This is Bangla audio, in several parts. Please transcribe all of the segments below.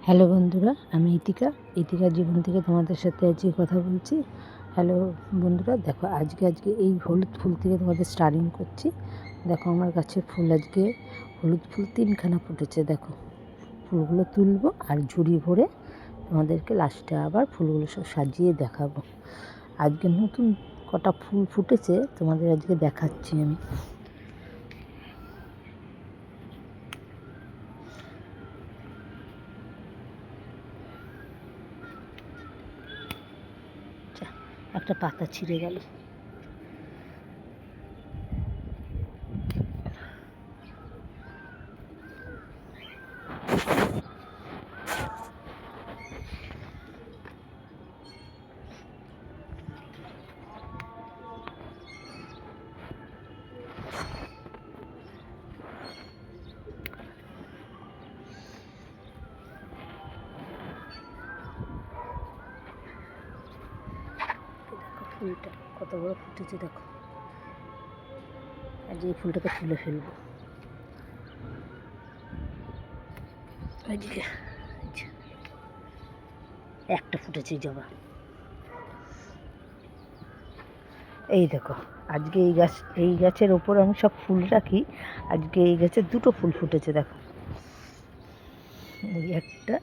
হ্যালো বন্ধুরা, আমি ইতিকা জীবন থেকে তোমাদের সাথে আজকে কথা বলছি। হ্যালো বন্ধুরা, দেখো আজকে এই হলুদ ফুল থেকে তোমাদের স্টার্টিং করছি। দেখো আমার গাছের ফুল আজকে হলুদ ফুল 3খানা ফুটেছে। দেখো ফুলগুলো তুলবো আর ঝুড়ি ভরে তোমাদেরকে লাস্টে আবার ফুলগুলো সব সাজিয়ে দেখাবো। আজকে নতুন কটা ফুল ফুটেছে তোমাদের আজকে দেখাচ্ছি আমি। একটা পাতা ছিঁড়ে গেল। ফুলটা কত বড় ফুটেছে দেখো। আজ এই ফুলটাকে তুলে ফেলবো। এদিকে একটা ফুটেছে জবা। এই দেখো আজকে এই গাছের ওপর আমি সব ফুল রাখি। আজকে এই গাছে 2টো ফুল ফুটেছে। দেখো এই একটা,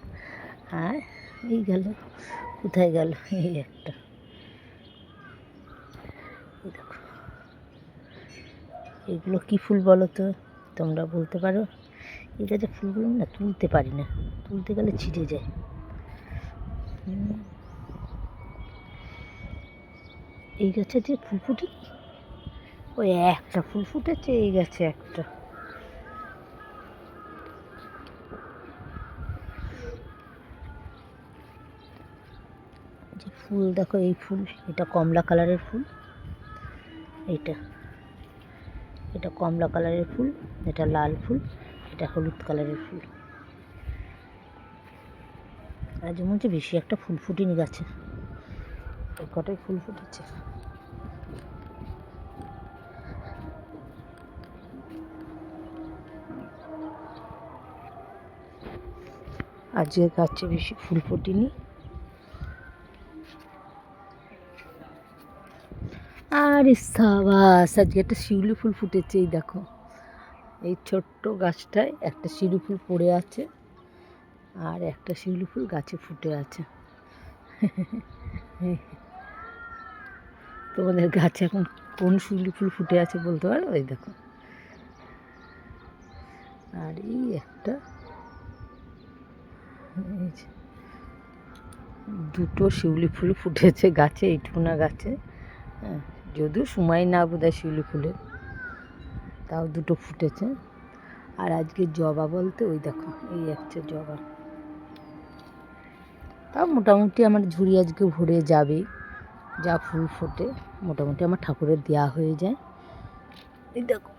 আর এই গেল, কোথায় গেল এই একটা। দেখো এগুলো কি ফুল বলো তো, তোমরা বলতে পারো? এই গাছের ফুলগুলো না তুলতে পারি না, তুলতে গেলে ছিঁড়ে যায়। এই গাছে যে ফুল ফুটে, ওই একটা ফুল ফুটেছে এই গাছে একটা। যে ফুল দেখো, এই ফুল, এটা কমলা কালারের ফুল, এটা কমলা কালারের ফুল, এটা লাল ফুল, এটা হলুদ কালারের ফুল। আজ মনে হচ্ছে বেশি একটা ফুল ফুটেনি গাছে, কটাই ফুল ফুটেছে। আজকে গাছে বেশি ফুল ফোটেনি। আর সাবাস, আজকে একটা শিউলি ফুল ফুটেছে। এই দেখো এই ছোট্ট গাছটায় একটা শিউলি ফুল পড়ে আছে, আর একটা শিউলি ফুল গাছে ফুটে আছে। তোমাদের গাছে এখন কোন শিউলি ফুল ফুটে আছে বলতে পারো? ওই দেখো, আর এই একটা, 2টো শিউলি ফুল ফুটেছে গাছে, এইটুকুনা গাছে। হ্যাঁ, যদিও সময় না বোধহয় শিউলি ফুলের, তাও 2টো ফুটেছে। আর আজকে জবা বলতে ওই দেখো এই একটা জবা। তাও মোটামুটি আমার ঝুড়ি আজকে ভরে যাবে, যা ফুল ফোটে মোটামুটি আমার ঠাকুরের দেওয়া হয়ে যায়। এই দেখো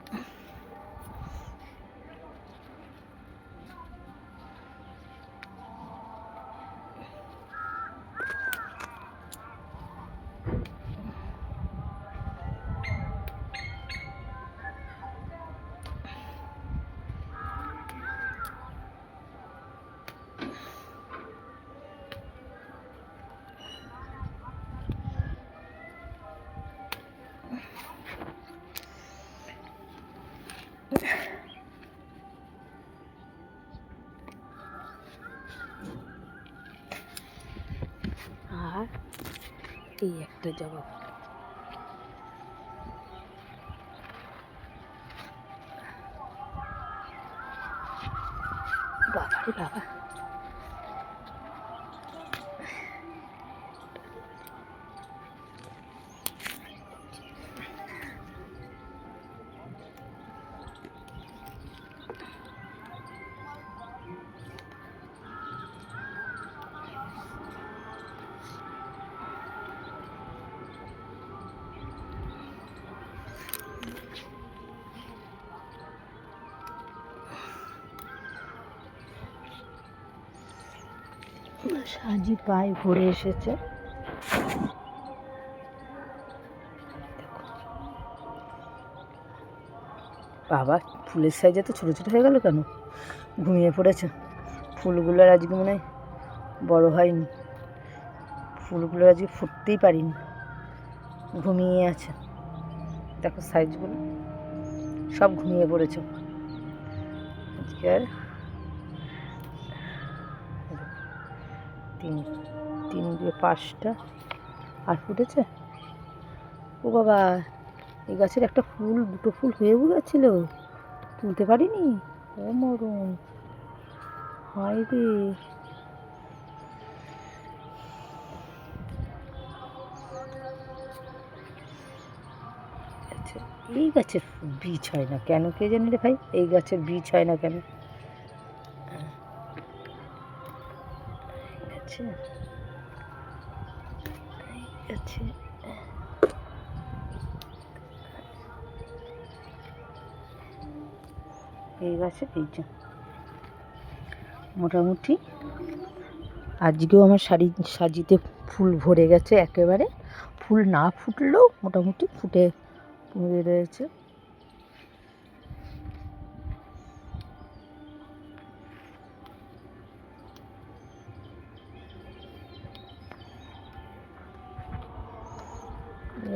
আর এই একটা জবা। বাবা রে বাবা, সাজি পায়ে ভরে এসেছে। বাবা, ফুলের সাইজ এত ছোটো ছোটো হয়ে গেল কেন? ঘুমিয়ে পড়েছে ফুলগুলোর আজকে মনে হয় বড় হয়নি, ফুলগুলো আজকে ফুটতেই পারিনি, ঘুমিয়ে আছে। দেখো সাইজগুলো সব ঘুমিয়ে পড়েছে আজকে। আর তিন তিন দিয়ে 5টা আর ফুটেছে। ও বাবা, এই গাছের একটা ফুল 2টো ফুল হয়েও গেছিল, তুলতে পারিনি। ও মরণ, হায় রে। আচ্ছা, এই গাছের বীজ হয় না কেন কে জানি রে ভাই, এই গাছের বীজ হয় না কেন। আচ্ছা আচ্ছা, এই গাছের বীজ মোটামুটি আজকেও আমার সাজিতে ফুল ভরে গেছে একেবারে। ফুল না ফুটলেও মোটামুটি ফুটে রয়েছে।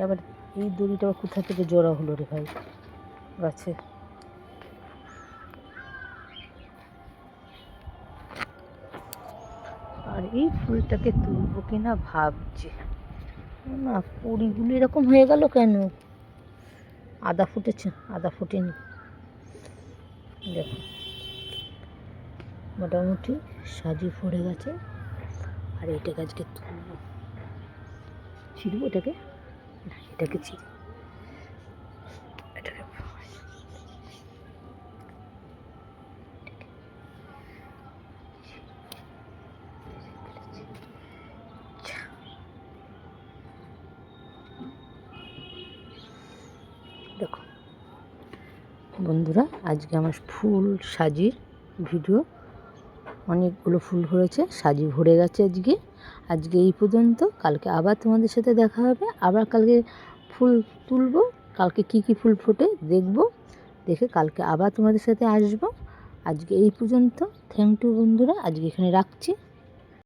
আবার এই দড়িটা আবার কোথা থেকে জড়া হলো রে ভাই গাছে। আর এই ফুলটাকে তুলবো কিনা ভাবছি না, কুড়িগুলো এরকম হয়ে গেল কেন? আদা ফুটেছে, আদা ফুটেনি। দেখো মোটামুটি সাজি ভরে গেছে। আর এটাকে আজকে তুলবো, ছিড়বো এটাকে, এটাকে ছিড়ি, এটাকে দেখো বন্ধুরা, আজকে আমার ফুল সাজির ভিডিও, অনেকগুলো ফুল হয়েছে, সাজি ভরে গেছে আজকে এই পর্যন্ত। কালকে আবার তোমাদের সাথে দেখা হবে, আবার কালকে ফুল তুলবো, কালকে কি কি ফুল ফোটে দেখবো, দেখে কালকে আবার তোমাদের সাথে আসবো। আজকে এই পর্যন্ত, থ্যাংক ইউ বন্ধুরা, আজকে এখানে রাখছি।